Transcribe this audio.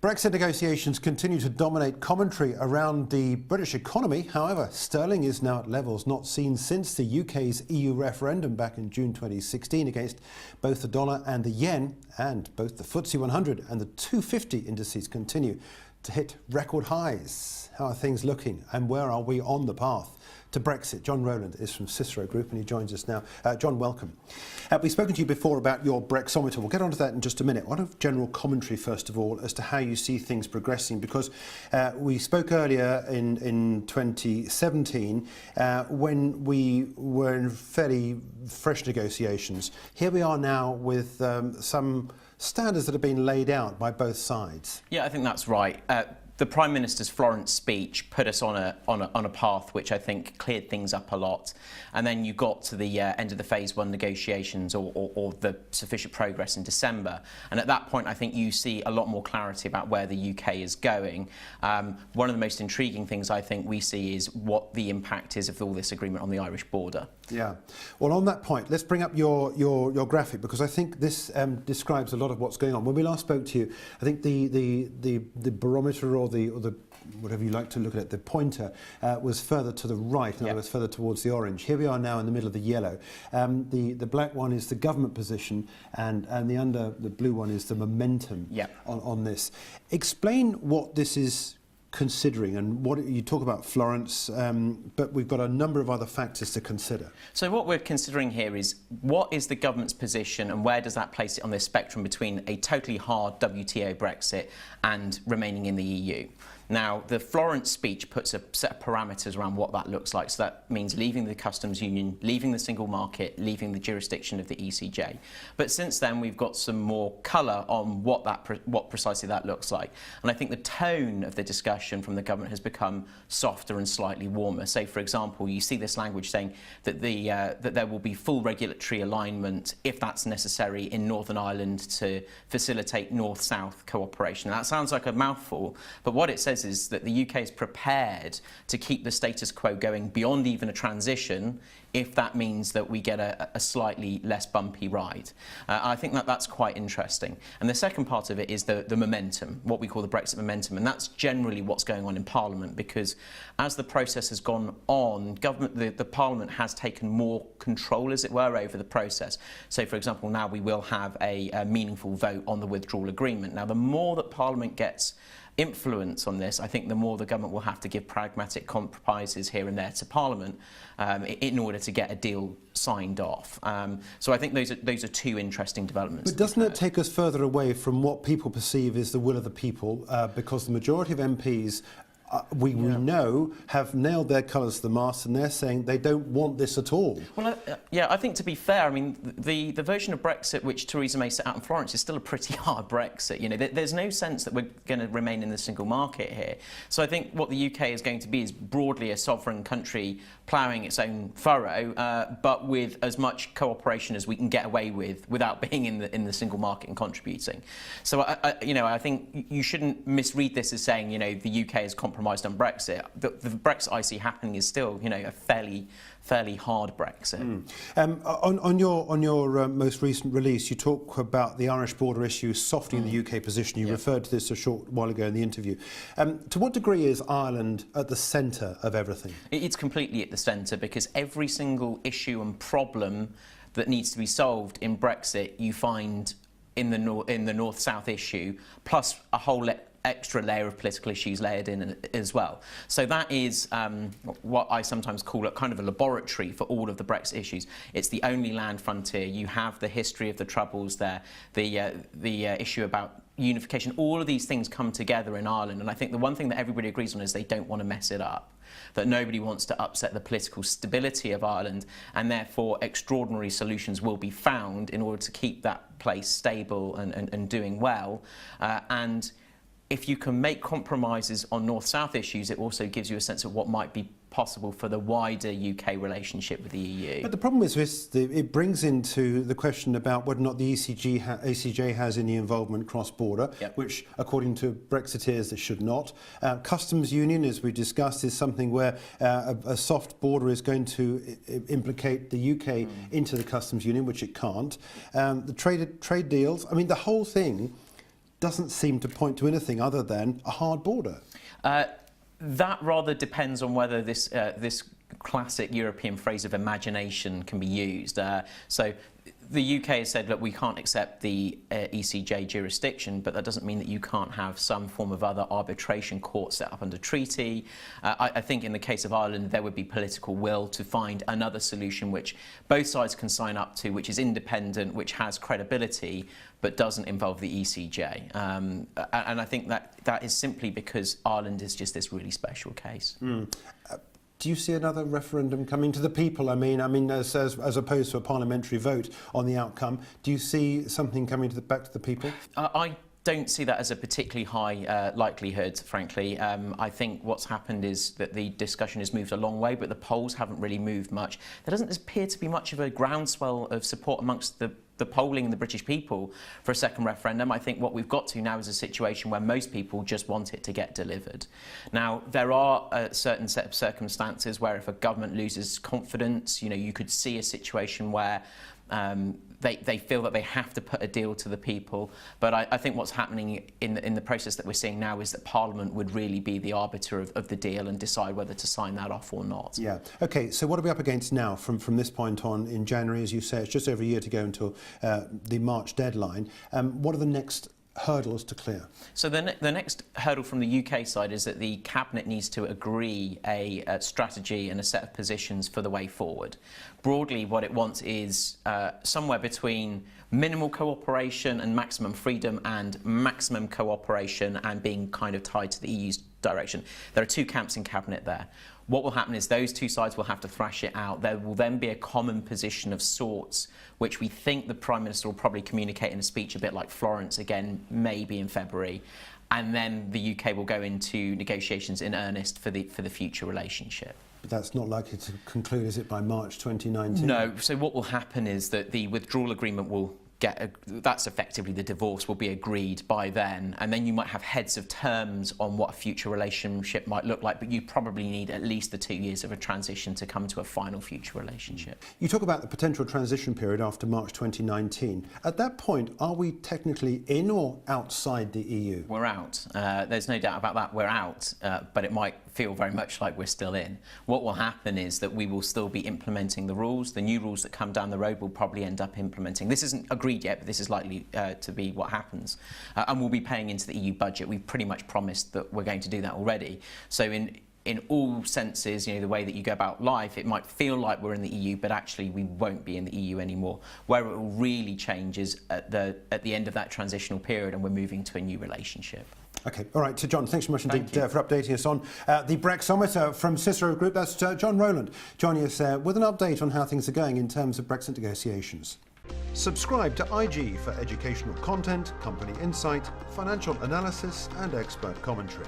Brexit negotiations continue to dominate commentary around the British economy. However, sterling is now at levels not seen since the UK's EU referendum back in June 2016 against both the dollar and the yen, and both the FTSE 100 and the 250 indices continue to hit record highs. How are things looking, and where are we on the path to Brexit? John Rowland is from Cicero Group and he joins us now. John, welcome. We've spoken to you before about your brex-o-meter. We'll get onto that in just a minute. What a general commentary, first of all, as to how you see things progressing, because we spoke earlier in 2017 when we were in fairly fresh negotiations. Here we are now with some standards that have been laid out by both sides. Yeah, I think that's right. The Prime Minister's Florence speech put us on a path which I think cleared things up a lot, and then you got to the end of the Phase 1 negotiations or the sufficient progress in December, and at that point I think you see a lot more clarity about where the UK is going. One of the most intriguing things I think we see is what the impact is of all this agreement on the Irish border. Yeah. Well, on that point, let's bring up your graphic, because I think this describes a lot of what's going on. When we last spoke to you, I think the barometer or the whatever you like to look at it, the pointer was further to the right, in other words, further towards the orange. Here we are now in the middle of the yellow. The black one is the government position, and the blue one is the momentum on this. Explain what this is considering, and what you talk about Florence, but we've got a number of other factors to consider. So what we're considering here is what is the government's position and where does that place it on this spectrum between a totally hard WTO Brexit and remaining in the EU. Now, the Florence speech puts a set of parameters around what that looks like. So that means leaving the customs union, leaving the single market, leaving the jurisdiction of the ECJ. But since then, we've got some more colour on what precisely that looks like. And I think the tone of the discussion from the government has become softer and slightly warmer. So, for example, you see this language saying that that there will be full regulatory alignment, if that's necessary, in Northern Ireland to facilitate North-South cooperation. Now, that sounds like a mouthful, but what it says is that the UK is prepared to keep the status quo going beyond even a transition if that means that we get a slightly less bumpy ride. I think that's quite interesting. And the second part of it is the momentum, what we call the Brexit momentum, and that's generally what's going on in Parliament, because as the process has gone on, the Parliament has taken more control, as it were, over the process. So, for example, now we will have a meaningful vote on the withdrawal agreement. Now, the more that Parliament gets influence on this, I think the more the government will have to give pragmatic compromises here and there to Parliament in order to get a deal signed off. So I think those are two interesting developments. But doesn't it take us further away from what people perceive is the will of the people, because the majority of MPs we know have nailed their colours to the mast, and they're saying they don't want this at all. Well, yeah, I think, to be fair, I mean, the version of Brexit which Theresa May set out in Florence is still a pretty hard Brexit. You know, there's no sense that we're going to remain in the single market here. So I think what the UK is going to be is broadly a sovereign country ploughing its own furrow, but with as much cooperation as we can get away with without being in the single market and contributing. So I think you shouldn't misread this as saying, you know, the UK is compromised on Brexit. The Brexit I see happening is still, you know, a fairly hard Brexit. On your most recent release, you talk about the Irish border issue softening the UK position. You referred to this a short while ago in the interview. To what degree is Ireland at the centre of everything? It's completely at the centre, because every single issue and problem that needs to be solved in Brexit you find in the North-South issue, plus a whole extra layer of political issues layered in as well. So that is what I sometimes call a kind of a laboratory for all of the Brexit issues. It's the only land frontier. You have the history of the Troubles there, the issue about unification. All of these things come together in Ireland, and I think the one thing that everybody agrees on is they don't want to mess it up, that nobody wants to upset the political stability of Ireland, and therefore extraordinary solutions will be found in order to keep that place stable and doing well. And if you can make compromises on North-South issues, it also gives you a sense of what might be possible for the wider UK relationship with the EU. But the problem is it brings into the question about whether or not the ECJ has any involvement cross-border, which, according to Brexiteers, it should not. Customs union, as we discussed, is something where a soft border is going to implicate the UK into the customs union, which it can't. The trade deals, I mean, the whole thing doesn't seem to point to anything other than a hard border. That rather depends on whether this classic European phrase of imagination can be used. So the UK has said, look, we can't accept the ECJ jurisdiction, but that doesn't mean that you can't have some form of other arbitration court set up under treaty. I think in the case of Ireland, there would be political will to find another solution which both sides can sign up to, which is independent, which has credibility, but doesn't involve the ECJ. And I think that is simply because Ireland is just this really special case. Do you see another referendum coming to the people? I mean, as opposed to a parliamentary vote on the outcome, do you see something coming back to the people? I don't see that as a particularly high likelihood, frankly. I think what's happened is that the discussion has moved a long way, but the polls haven't really moved much. There doesn't appear to be much of a groundswell of support amongst the polling and the British people for a second referendum. I think what we've got to now is a situation where most people just want it to get delivered. Now, there are a certain set of circumstances where if a government loses confidence, you could see a situation where they feel that they have to put a deal to the people. But I think what's happening in the process that we're seeing now is that Parliament would really be the arbiter of the deal and decide whether to sign that off or not. Yeah. OK, so what are we up against now from this point on in January? As you say, it's just over a year to go until the March deadline. What are the next hurdles to clear? So the next hurdle from the UK side is that the Cabinet needs to agree a strategy and a set of positions for the way forward. Broadly, what it wants is somewhere between minimal cooperation and maximum freedom and maximum cooperation and being kind of tied to the EU's direction. There are two camps in Cabinet there. What will happen is those two sides will have to thrash it out. There will then be a common position of sorts, which we think the Prime Minister will probably communicate in a speech a bit like Florence again, maybe in February. And then the UK will go into negotiations in earnest for the future relationship. But that's not likely to conclude, is it, by March 2019? No. So what will happen is that the withdrawal agreement will that's effectively the divorce will be agreed by then, and then you might have heads of terms on what a future relationship might look like, but you probably need at least the 2 years of a transition to come to a final future relationship. You talk about the potential transition period after March 2019. At that point, are we technically in or outside the EU? We're out. There's no doubt about that. We're out, but it might feel very much like we're still in. What will happen is that we will still be implementing the rules. The new rules that come down the road will probably end up implementing. This isn't agreed yet, but this is likely to be what happens. And we'll be paying into the EU budget. We've pretty much promised that we're going to do that already. So in all senses, the way that you go about life, it might feel like we're in the EU, but actually we won't be in the EU anymore. Where it will really change is at the end of that transitional period, and we're moving to a new relationship. OK, all right. So, John, thanks so much indeed for updating us on the brex-o-meter from Cicero Group. That's John Rowland joining us with an update on how things are going in terms of Brexit negotiations. Subscribe to IG for educational content, company insight, financial analysis and expert commentary.